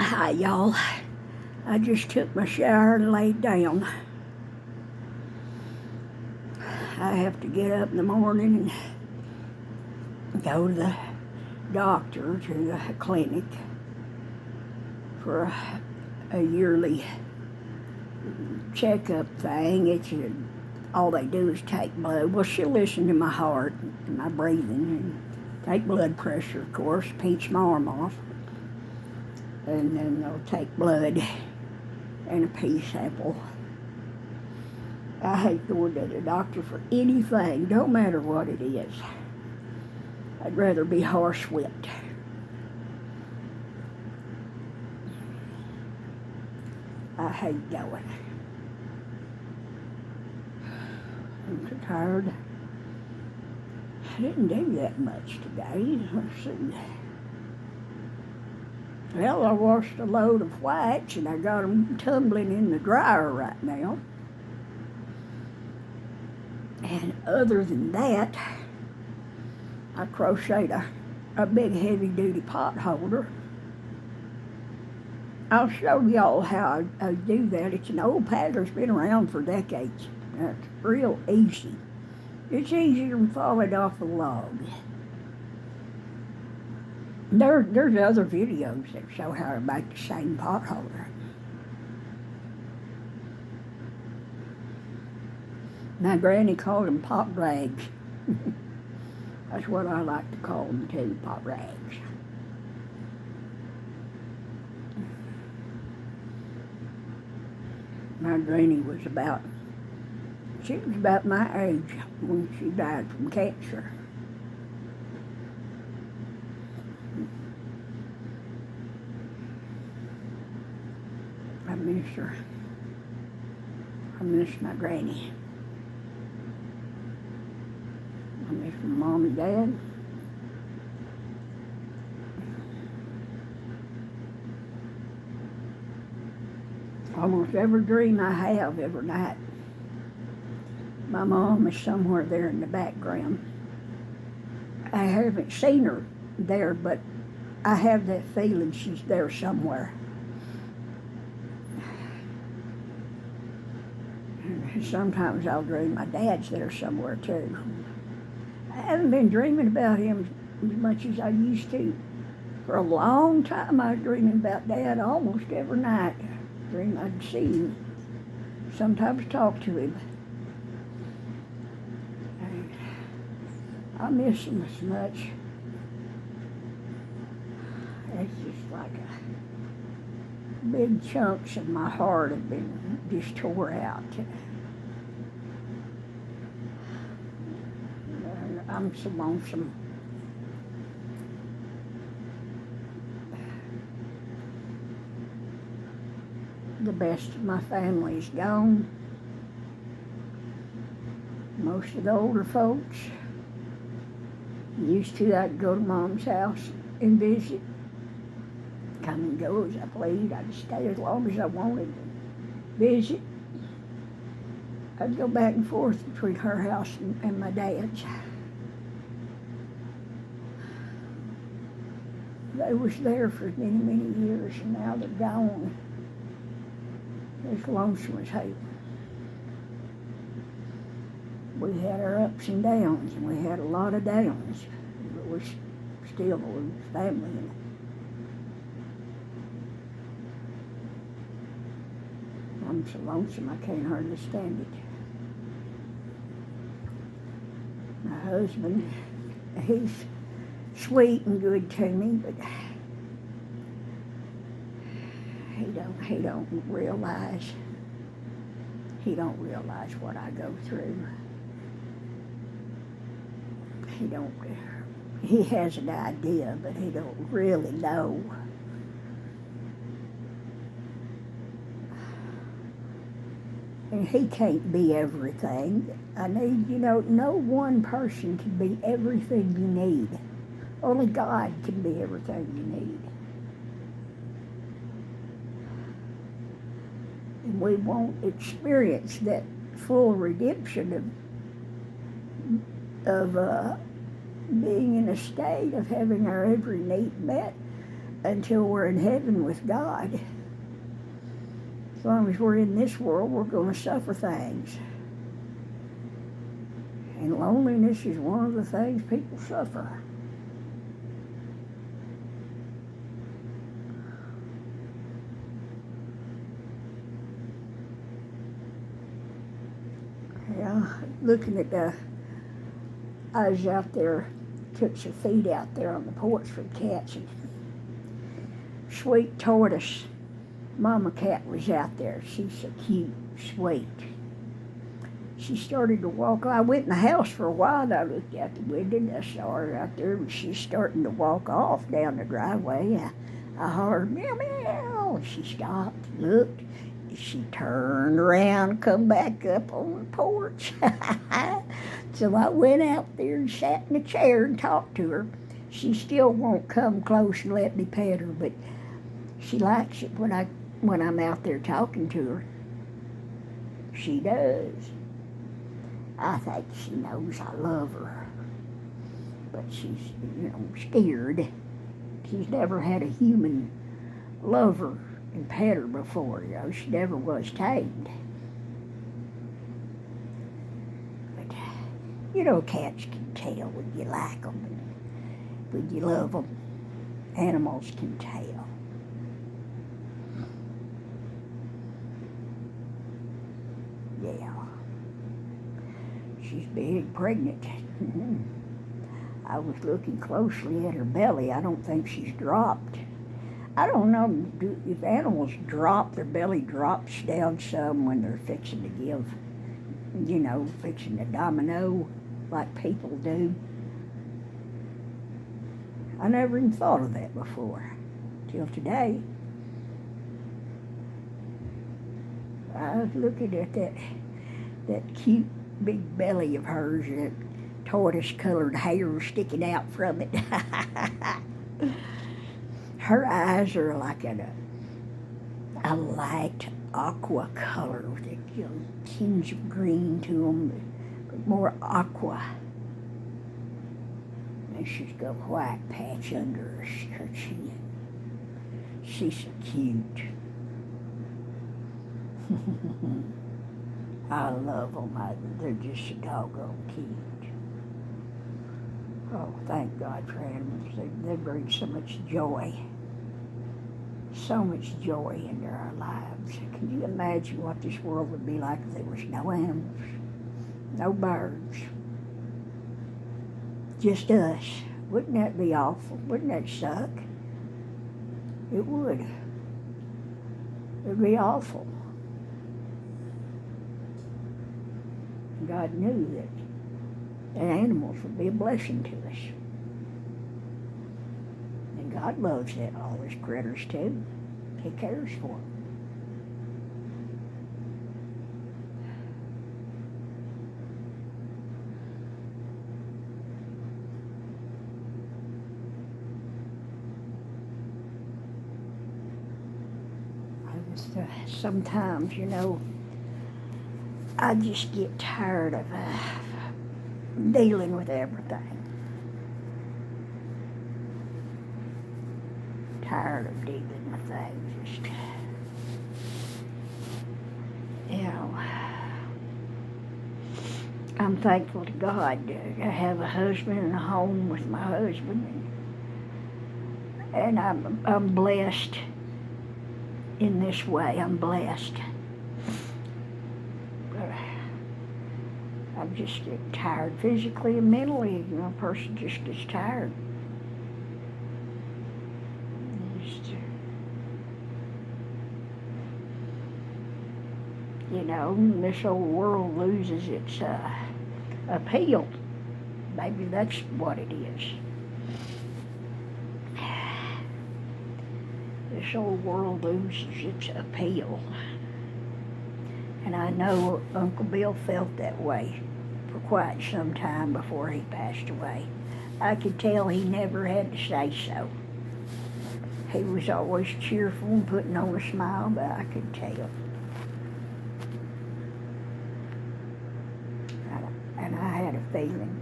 Hi, y'all. I just took my shower and laid down. I have to get up in the morning and go to the doctor, to the clinic, for a yearly checkup thing. All they do is take blood. Well, she'll listen to my heart and my breathing and take blood pressure, of course, pinch my arm off. And then they'll take blood and a pee sample. I hate going to the doctor for anything, don't matter what it is. I'd rather be horsewhipped. I hate going. I'm so tired. I didn't do that much today. Let's see. Well, I washed a load of whites and I got them tumbling in the dryer right now. And other than that, I crocheted a big heavy-duty pot holder. I'll show y'all how I do that. It's an old pattern. It's been around for decades. It's real easy. It's easier than falling off a log. There's other videos that show how to make the same pot holder. My granny called them pot rags. That's what I like to call them too, pot rags. My granny was about my age when she died from cancer. I miss her. I miss my granny. I miss my mom and dad. Almost every dream I have every night, my mom is somewhere there in the background. I haven't seen her there, but I have that feeling she's there somewhere. And sometimes I'll dream my dad's there somewhere too. I haven't been dreaming about him as much as I used to. For a long time I was dreaming about Dad almost every night. Dream I'd see him, sometimes talk to him. I miss him so much. It's just like big chunks of my heart have been just tore out. I'm so lonesome. The best of my family is gone. Most of the older folks. Used to, I'd go to Mom's house and visit. Come and go as I pleased. I'd stay as long as I wanted and visit. I'd go back and forth between her house and my dad's. They was there for many, many years, and now they're gone. As lonesome as hate. We had our ups and downs, and we had a lot of downs, but we still was family. I'm so lonesome I can't hardly stand it. My husband, he's sweet and good to me, but he don't realize what I go through. He has an idea, but he don't really know. And he can't be everything. I need, no one person can be everything you need. Only God can be everything you need. And we won't experience that full redemption of being in a state of having our every need met until we're in heaven with God. As long as we're in this world, we're going to suffer things. And loneliness is one of the things people suffer. Yeah, looking at I was out there, took some feed out there on the porch for the cats, and Sweet Tortoise, Mama Cat, was out there. She's so cute, sweet. She started to walk. I went in the house for a while, and I looked out the window, and I saw her out there, and she's starting to walk off down the driveway. I hollered, meow, meow, and she stopped, looked, and she turned around, come back up on the porch. So I went out there and sat in a chair and talked to her. She still won't come close and let me pet her, but she likes it when I'm out there talking to her. She does. I think she knows I love her, but she's, scared. She's never had a human love her and pet her before, She never was tamed. But, cats can tell when you like them and when you love them. Animals can tell. Yeah. She's big, pregnant. I was looking closely at her belly. I don't think she's dropped. I don't know if animals drop, their belly drops down some when they're fixing to give, fixing to domino like people do. I never even thought of that before, till today. I was looking at that cute big belly of hers, that tortoise-colored hair sticking out from it. Her eyes are like a light aqua color with a tinge of green to them, but more aqua. And she's got a white patch under her chin. She's so cute. I love them. They're just so doggone cute. Oh, thank God for animals. They bring so much joy. So much joy into our lives. Can you imagine what this world would be like if there was no animals, no birds, just us? Wouldn't that be awful? Wouldn't that suck? It would. It'd be awful. God knew that animals would be a blessing to us. And God loves all his critters too. He cares for them. Sometimes, I just get tired of dealing with everything. Tired of dealing with things. Just, I'm thankful to God to have a husband and a home with my husband, and I'm blessed in this way. I'm blessed. I'm just getting tired physically and mentally. A person just gets tired. This whole world loses its appeal. Maybe that's what it is. This whole world loses its appeal. And I know Uncle Bill felt that way for quite some time before he passed away. I could tell he never had to say so. He was always cheerful and putting on a smile, but I could tell. And I had a feeling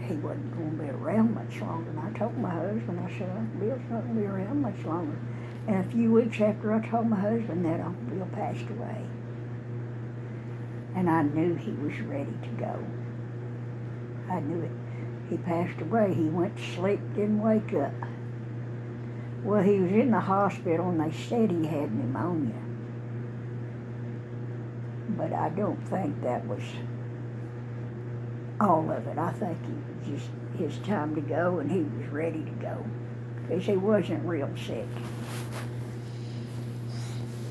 he wasn't going to be around much longer. And I told my husband, I said, Bill's not going to be around much longer. And a few weeks after I told my husband that, Uncle Bill passed away. And I knew he was ready to go. I knew it. He passed away. He went to sleep, didn't wake up. Well, he was in the hospital and they said he had pneumonia. But I don't think that was all of it. I think it was just his time to go and he was ready to go. Because he wasn't real sick.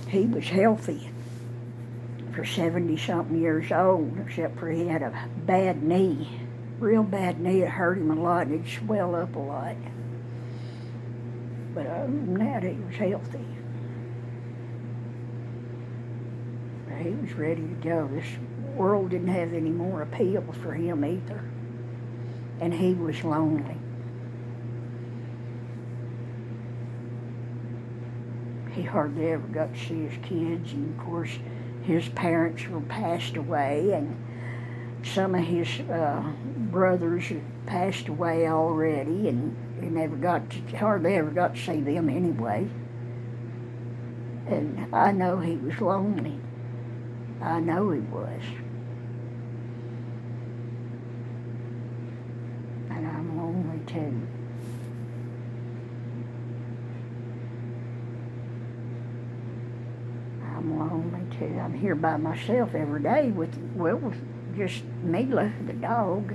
He was healthy for 70-something years old, except for he had a bad knee. Real bad knee. It hurt him a lot and it'd swell up a lot. But other than that, he was healthy. He was ready to go. This world didn't have any more appeal for him either. And he was lonely. He hardly ever got to see his kids, and of course his parents were passed away, and some of his brothers had passed away already, and he hardly ever got to see them anyway. And I know he was lonely. I know he was. And I'm lonely too. I'm lonely too. I'm here by myself every day with just Mila, the dog.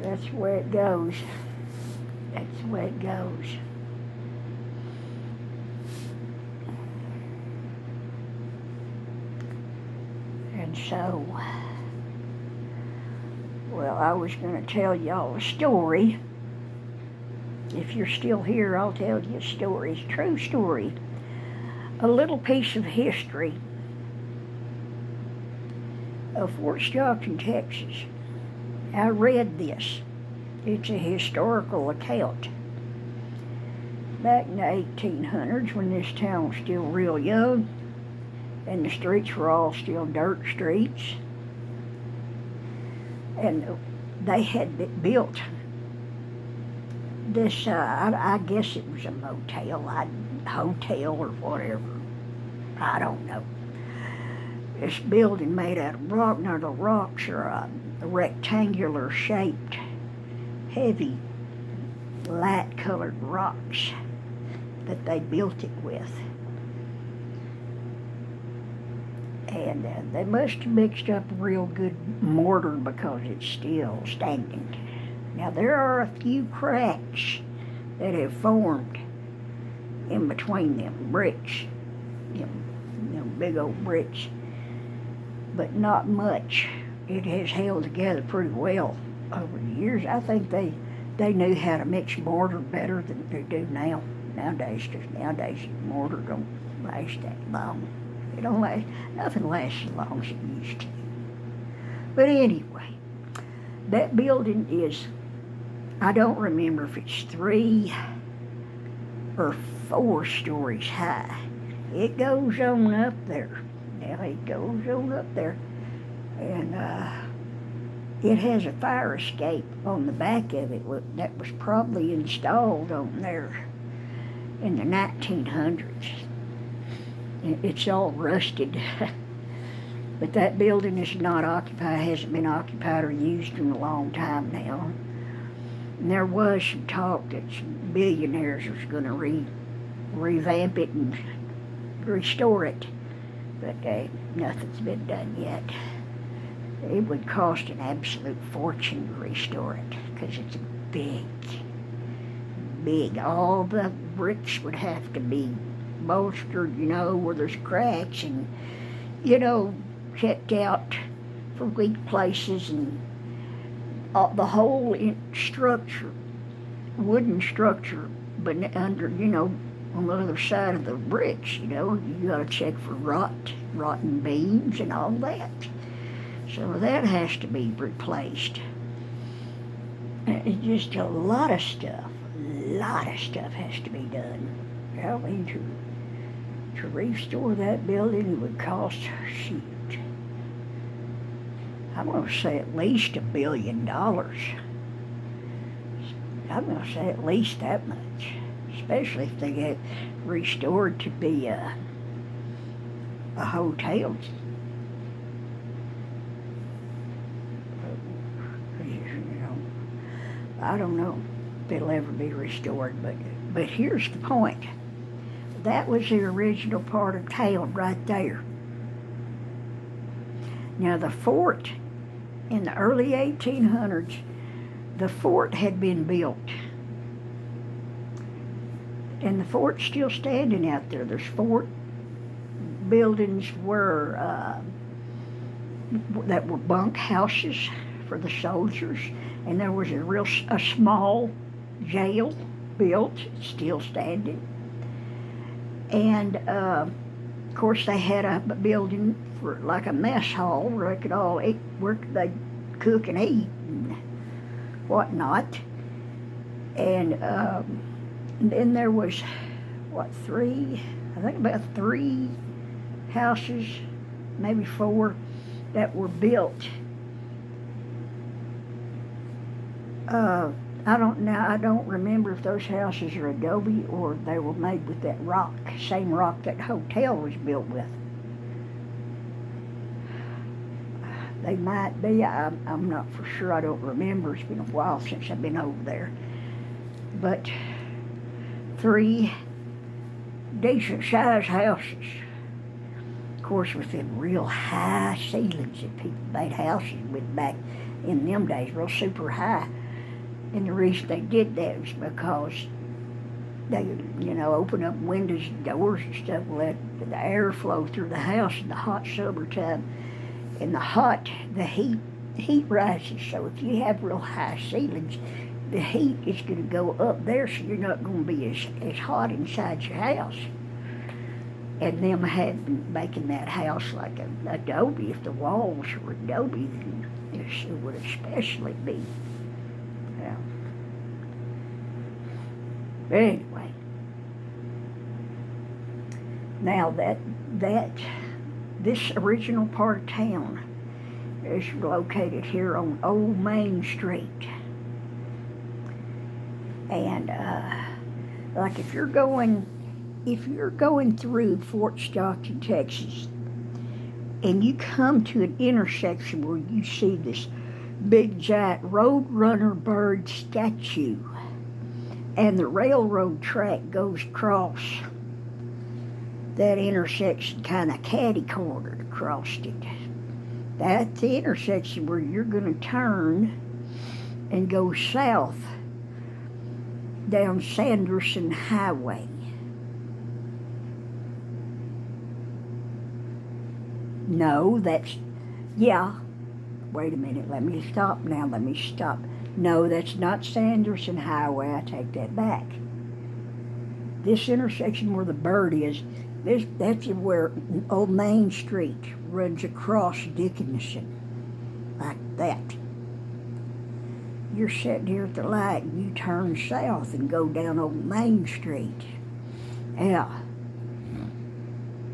That's the way it goes. That's the way it goes. And so, well, I was going to tell y'all a story. If you're still here, I'll tell you a story. It's a true story. A little piece of history of Fort Stockton, Texas. I read this. It's a historical account. Back in the 1800s, when this town was still real young, and the streets were all still dirt streets, and they had built this, I guess it was a motel, hotel or whatever. I don't know. This building made out of rock. Now the rocks are rectangular shaped, heavy, light colored rocks that they built it with. And they must have mixed up real good mortar because it's still standing. Now there are a few cracks that have formed in between them bricks, them big old bricks, but not much. It has held together pretty well over the years. I think they knew how to mix mortar better than they do now. Nowadays, because nowadays mortar don't last that long. It don't last, nothing lasts as long as it used to. But anyway, that building is, I don't remember if it's 3 or 4 stories high. It goes on up there. Now it goes on up there. And it has a fire escape on the back of it that was probably installed on there in the 1900s. It's all rusted. But that building is not occupied, hasn't been occupied or used in a long time now. And there was some talk that some billionaires was going to revamp it and restore it. But nothing's been done yet. It would cost an absolute fortune to restore it because it's big. All the bricks would have to be bolstered, where there's cracks and, checked out for weak places, and the whole structure, wooden structure, but under, on the other side of the bricks, you got to check for rotten beams and all that. So that has to be replaced. It's just a lot of stuff has to be done. I mean, to restore that building would cost, shoot, I'm going to say at least $1 billion. I'm going to say at least that much, especially if they get restored to be a hotel. You know, I don't know if it'll ever be restored, but here's the point. That was the original part of town right there. Now the fort, in the early 1800s, the fort had been built. And the fort's still standing out there. There's fort buildings that were bunk houses for the soldiers, and there was a small jail built, still standing. And of course they had a building for like a mess hall where they could all eat, where they'd cook and eat and whatnot. And then there was about 3 houses, maybe 4, that were built. I don't remember if those houses are adobe or they were made with that rock, same rock that hotel was built with. They might be. I'm not for sure. I don't remember. It's been a while since I've been over there. But 3 decent-sized houses. Of course, with them real high ceilings that people made houses with back in them days, real super high. And the reason they did that was because they, open up windows and doors and stuff, let the air flow through the house in the hot summertime. In the heat rises. So if you have real high ceilings, the heat is going to go up there, so you're not going to be as hot inside your house. And them had been making that house like an adobe. If the walls were adobe, then it would especially be. Yeah. But anyway, now this original part of town is located here on Old Main Street. And like if you're going through Fort Stockton, Texas, and you come to an intersection where you see this big giant Roadrunner bird statue, and the railroad track goes across that intersection, kind of catty-cornered across it. That's the intersection where you're going to turn and go south down Sanderson Highway. No, wait a minute, let me stop. No, that's not Sanderson Highway, I take that back. This intersection where the bird is, that's where Old Main Street runs across Dickinson, like that. You're sitting here at the light and you turn south and go down Old Main Street. Yeah.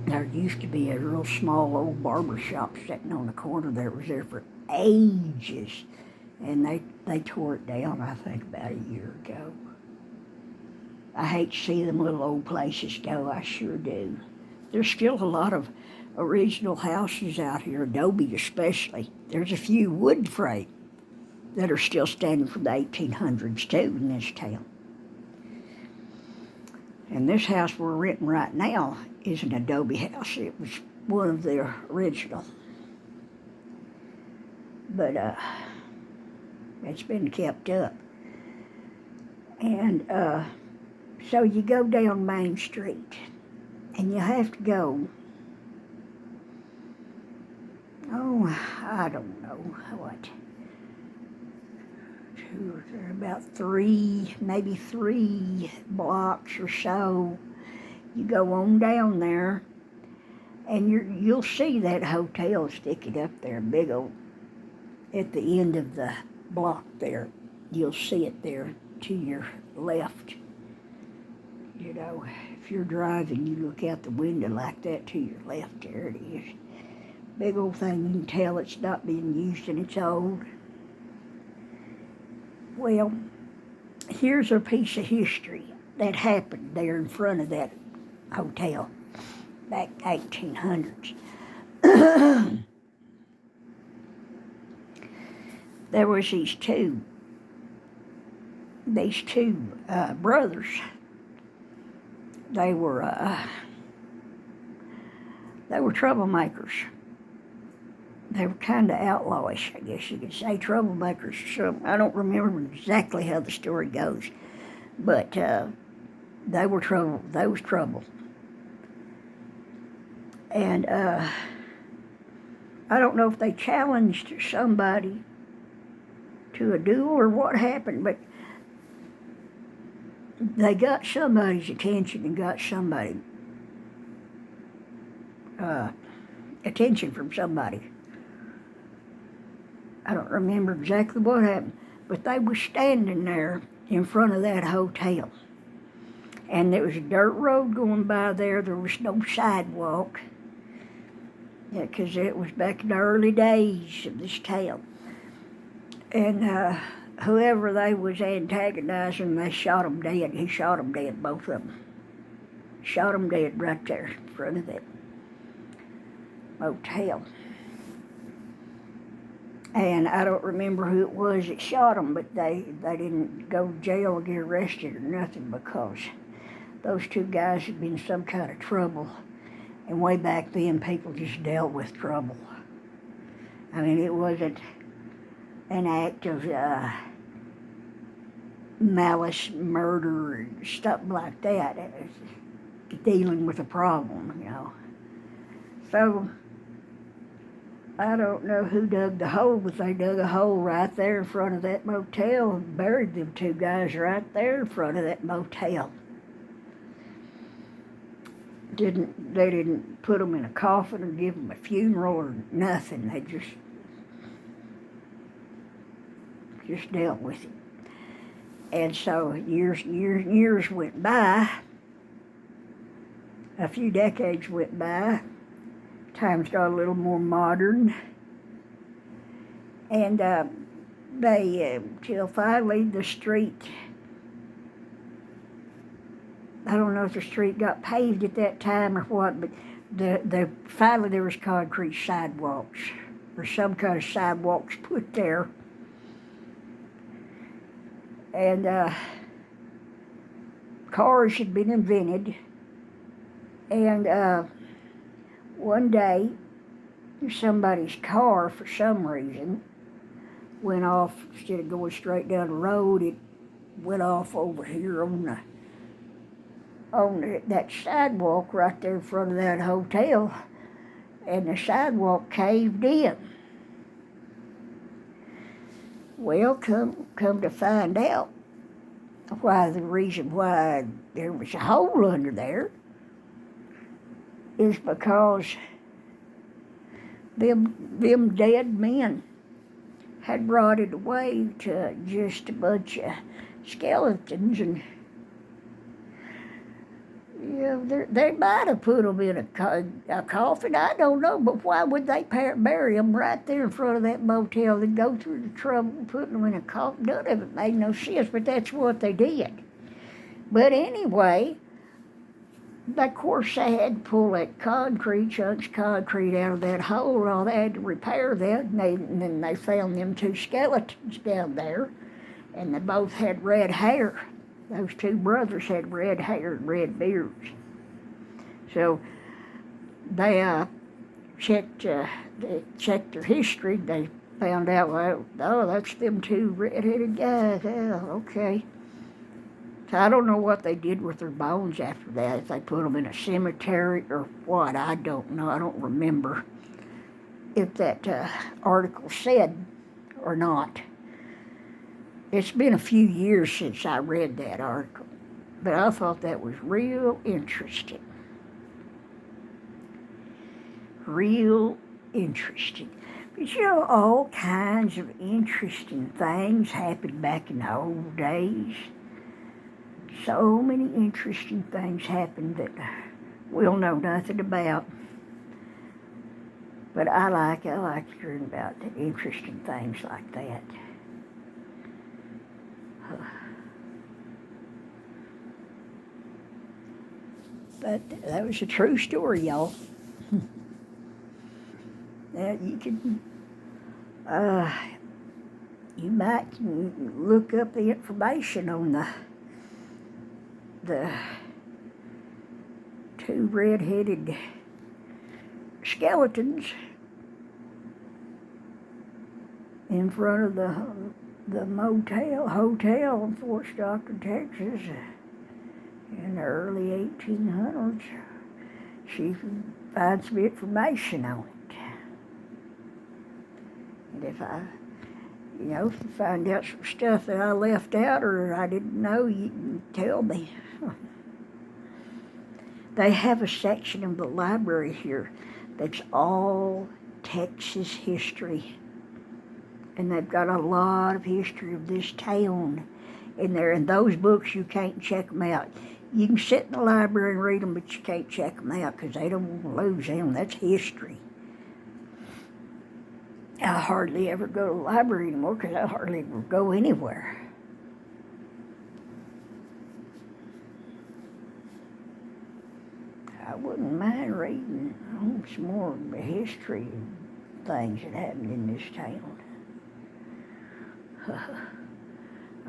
There used to be a real small old barber shop sitting on the corner there. It was there for ages. And they tore it down, I think, about a year ago. I hate to see them little old places go, I sure do. There's still a lot of original houses out here, adobe especially. There's a few wood frame that are still standing from the 1800s too in this town. And this house we're renting right now is an adobe house. It was one of the original. But it's been kept up. And so you go down Main Street, and you have to go, I don't know what, about 3 blocks or so. You go on down there, and you'll see that hotel sticking up there, big old, at the end of the block there. You'll see it there to your left. If if you're driving, you look out the window like that to your left, there it is. Big old thing, you can tell it's not being used and it's old. Well, here's a piece of history that happened there in front of that hotel back 1800s. There was these two brothers. They were troublemakers. They were kind of outlawish, I guess you could say, troublemakers or something. I don't remember exactly how the story goes, but they were trouble. They was trouble. And I don't know if they challenged somebody to a duel or what happened, but they got somebody's attention and got somebody attention from somebody. I don't remember exactly what happened, but they were standing there in front of that hotel. And there was a dirt road going by there. There was no sidewalk. Yeah, because it was back in the early days of this town. And whoever they was antagonizing, they shot them dead. He shot them dead, both of them. Shot them dead right there in front of that motel. And I don't remember who it was that shot them, but they didn't go to jail or get arrested or nothing, because those two guys had been in some kind of trouble. And way back then, people just dealt with trouble. I mean, it wasn't an act of malice, murder, and stuff like that. It was dealing with a problem, you know. So, I don't know who dug the hole, but they dug a hole right there in front of that motel and buried them two guys right there in front of that motel. They didn't put them in a coffin or give them a funeral or nothing. They just dealt with it. And so years went by. A few decades went by. Times got a little more modern. And till finally the street, I don't know if the street got paved at that time or what, but finally there was concrete sidewalks, or some kind of sidewalks put there. And cars had been invented. And one day, somebody's car, for some reason, went off. Instead of going straight down the road, it went off over here on that sidewalk right there in front of that hotel, and the sidewalk caved in. Well, come to find out the reason why there was a hole under there is because them dead men had rotted away to just a bunch of skeletons, and they might have put them in a coffin, I don't know, but why would they bury them right there in front of that motel and go through the trouble of putting them in a coffin? None of it made no sense, but that's what they did. But anyway, of course they had to pull that chunks of concrete out of that hole, and all they had to repair that, and then they found them two skeletons down there, and they both had red hair. Those two brothers had red hair and red beards. So they checked their history. They found out, well, oh, that's them two red-headed guys. Yeah, okay. So I don't know what they did with their bones after that, if they put them in a cemetery or what. I don't know. I don't remember if that article said or not. It's been a few years since I read that article, but I thought that was real interesting. Real interesting. But you know, all kinds of interesting things happened back in the old days. So many interesting things happened that we'll know nothing about. But I like hearing about interesting things like that. But that was a true story, y'all. Now you can, you might look up the information on the two red-headed skeletons in front of the hotel in Fort Stockton, Texas, in the early 1800s. She can find some information on it. And if if you find out some stuff that I left out or I didn't know, you can tell me. They have a section of the library here that's all Texas history. And they've got a lot of history of this town in there. And those books, you can't check them out. You can sit in the library and read them, but you can't check them out because they don't want to lose them. That's history. I hardly ever go to the library anymore because I hardly ever go anywhere. I wouldn't mind reading some more of the history and things that happened in this town.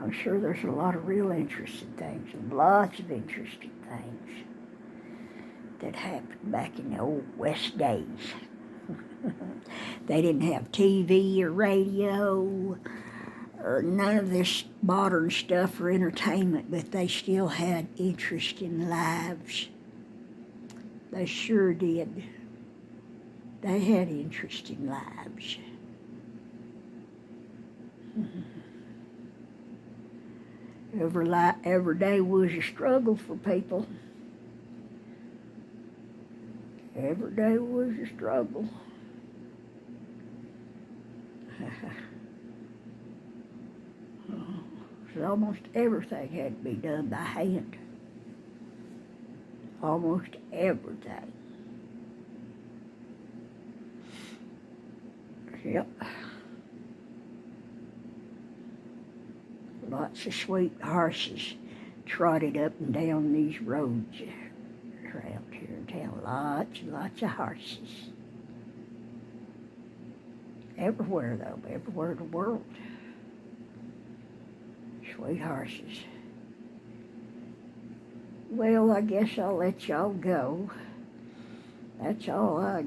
I'm sure there's a lot of real interesting things, and lots of interesting things that happened back in the old West days. They didn't have TV or radio or none of this modern stuff for entertainment, but they still had interesting lives. They sure did. They had interesting lives. Every day was a struggle for people. Every day was a struggle. So almost everything had to be done by hand. Almost everything. Yep. Lots of sweet horses trotted up and down these roads around here in town. Lots and lots of horses. Everywhere, though, everywhere in the world. Sweet horses. Well, I guess I'll let y'all go. That's all I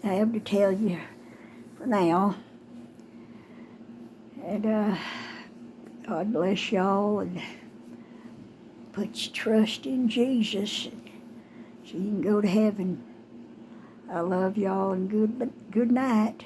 have to tell you for now. And God bless y'all and put your trust in Jesus so you can go to heaven. I love y'all and good night.